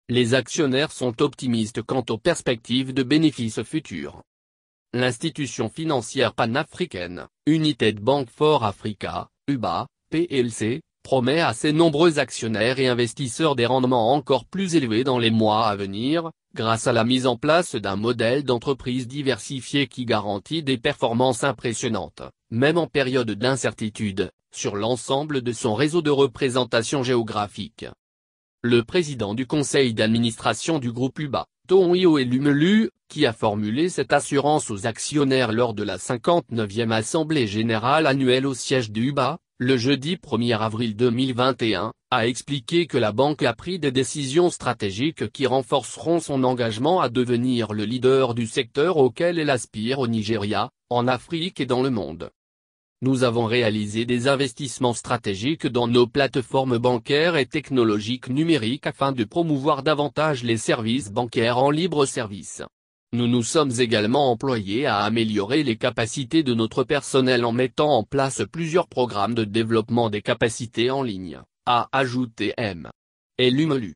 Les actionnaires sont optimistes quant aux perspectives de bénéfices futurs. L'institution financière panafricaine, United Bank for Africa, UBA, PLC, promet à ses nombreux actionnaires et investisseurs des rendements encore plus élevés dans les mois à venir, grâce à la mise en place d'un modèle d'entreprise diversifié qui garantit des performances impressionnantes, même en période d'incertitude, sur l'ensemble de son réseau de représentation géographique. Le président du conseil d'administration du groupe UBA, Tonio Elumelu, qui a formulé cette assurance aux actionnaires lors de la 59e Assemblée générale annuelle au siège du UBA, le jeudi 1er avril 2021, a expliqué que la banque a pris des décisions stratégiques qui renforceront son engagement à devenir le leader du secteur auquel elle aspire au Nigeria, en Afrique et dans le monde. Nous avons réalisé des investissements stratégiques dans nos plateformes bancaires et technologiques numériques afin de promouvoir davantage les services bancaires en libre service. Nous nous sommes également employés à améliorer les capacités de notre personnel en mettant en place plusieurs programmes de développement des capacités en ligne, a ajouté M. Elumelu.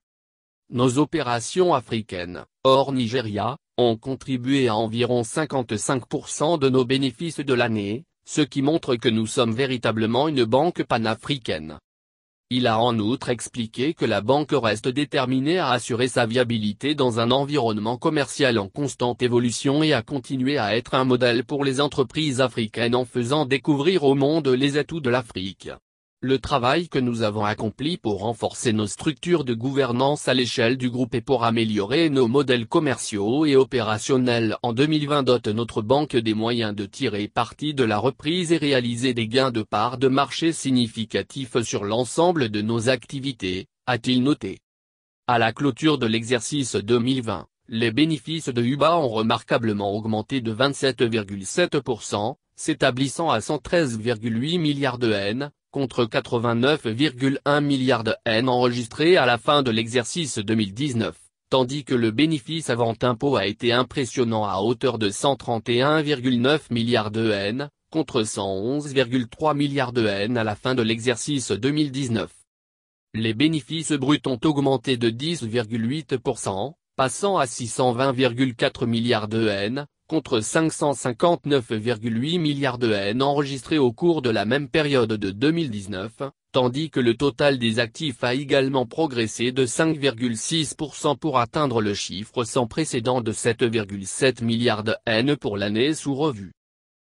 Nos opérations africaines, hors Nigeria, ont contribué à environ 55% de nos bénéfices de l'année, ce qui montre que nous sommes véritablement une banque panafricaine. Il a en outre expliqué que la banque reste déterminée à assurer sa viabilité dans un environnement commercial en constante évolution et à continuer à être un modèle pour les entreprises africaines en faisant découvrir au monde les atouts de l'Afrique. Le travail que nous avons accompli pour renforcer nos structures de gouvernance à l'échelle du groupe et pour améliorer nos modèles commerciaux et opérationnels en 2020 dote notre banque des moyens de tirer parti de la reprise et réaliser des gains de part de marché significatifs sur l'ensemble de nos activités, a-t-il noté. À la clôture de l'exercice 2020, les bénéfices de UBA ont remarquablement augmenté de 27,7%, s'établissant à 113,8 milliards de N, contre 89,1 milliards de N enregistrés à la fin de l'exercice 2019, tandis que le bénéfice avant impôt a été impressionnant à hauteur de 131,9 milliards de N, contre 111,3 milliards de N à la fin de l'exercice 2019. Les bénéfices bruts ont augmenté de 10,8%, passant à 620,4 milliards de N, contre 559,8 milliards de N enregistrés au cours de la même période de 2019, tandis que le total des actifs a également progressé de 5,6% pour atteindre le chiffre sans précédent de 7,7 milliards de N pour l'année sous revue.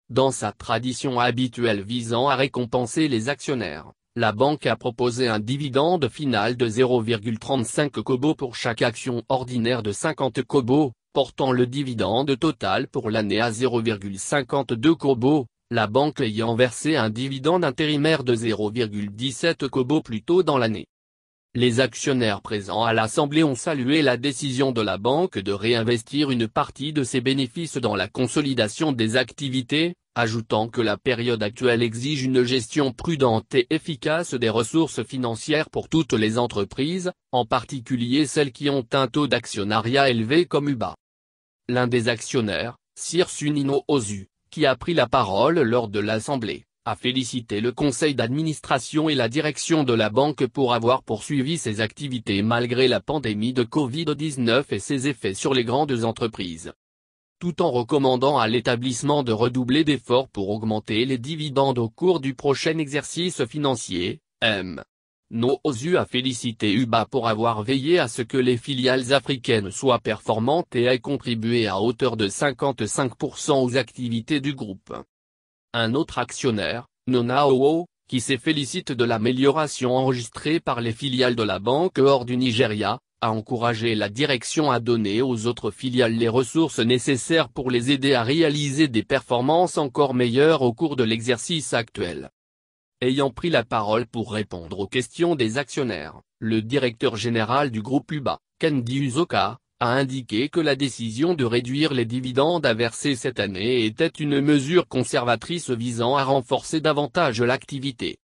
Dans sa tradition habituelle visant à récompenser les actionnaires, la banque a proposé un dividende final de 0,35 kobo pour chaque action ordinaire de 50 kobo, portant le dividende total pour l'année à 0,52 kobo, la banque ayant versé un dividende intérimaire de 0,17 kobo plus tôt dans l'année. Les actionnaires présents à l'Assemblée ont salué la décision de la banque de réinvestir une partie de ses bénéfices dans la consolidation des activités, ajoutant que la période actuelle exige une gestion prudente et efficace des ressources financières pour toutes les entreprises, en particulier celles qui ont un taux d'actionnariat élevé comme UBA. L'un des actionnaires, Sir Sunino Ozu, qui a pris la parole lors de l'Assemblée, a félicité le conseil d'administration et la direction de la banque pour avoir poursuivi ses activités malgré la pandémie de Covid-19 et ses effets sur les grandes entreprises. Tout en recommandant à l'établissement de redoubler d'efforts pour augmenter les dividendes au cours du prochain exercice financier, M. Ozu a félicité UBA pour avoir veillé à ce que les filiales africaines soient performantes et ait contribué à hauteur de 55% aux activités du groupe. Un autre actionnaire, Nonao, qui se félicite de l'amélioration enregistrée par les filiales de la banque hors du Nigeria, a encouragé la direction à donner aux autres filiales les ressources nécessaires pour les aider à réaliser des performances encore meilleures au cours de l'exercice actuel. Ayant pris la parole pour répondre aux questions des actionnaires, le directeur général du groupe UBA, Kendi Uzoka, a indiqué que la décision de réduire les dividendes à verser cette année était une mesure conservatrice visant à renforcer davantage l'activité.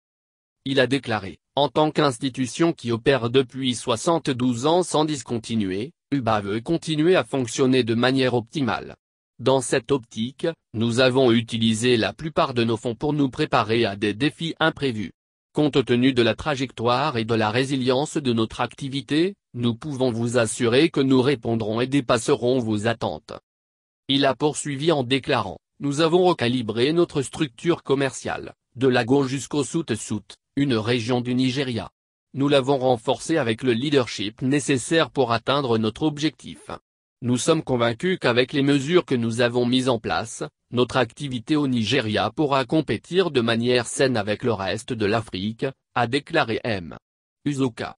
Il a déclaré, en tant qu'institution qui opère depuis 72 ans sans discontinuer, UBA veut continuer à fonctionner de manière optimale. Dans cette optique, nous avons utilisé la plupart de nos fonds pour nous préparer à des défis imprévus. Compte tenu de la trajectoire et de la résilience de notre activité, nous pouvons vous assurer que nous répondrons et dépasserons vos attentes. Il a poursuivi en déclarant: nous avons recalibré notre structure commerciale, de Lagos jusqu'au South-South, une région du Nigeria. Nous l'avons renforcée avec le leadership nécessaire pour atteindre notre objectif. Nous sommes convaincus qu'avec les mesures que nous avons mises en place, notre activité au Nigeria pourra compétir de manière saine avec le reste de l'Afrique, a déclaré M. Uzoka.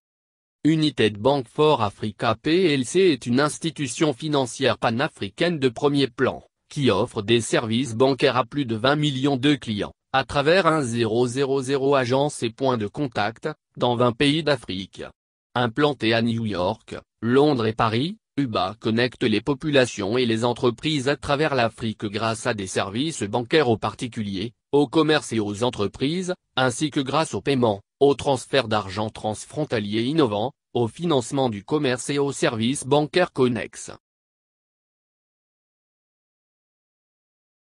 United Bank for Africa plc est une institution financière panafricaine de premier plan, qui offre des services bancaires à plus de 20 millions de clients, à travers 1000 agences et points de contact, dans 20 pays d'Afrique. Implantée à New York, Londres et Paris, UBA connecte les populations et les entreprises à travers l'Afrique grâce à des services bancaires aux particuliers, aux commerces et aux entreprises, ainsi que grâce aux paiements, aux transferts d'argent transfrontaliers innovants, au financement du commerce et aux services bancaires connexes.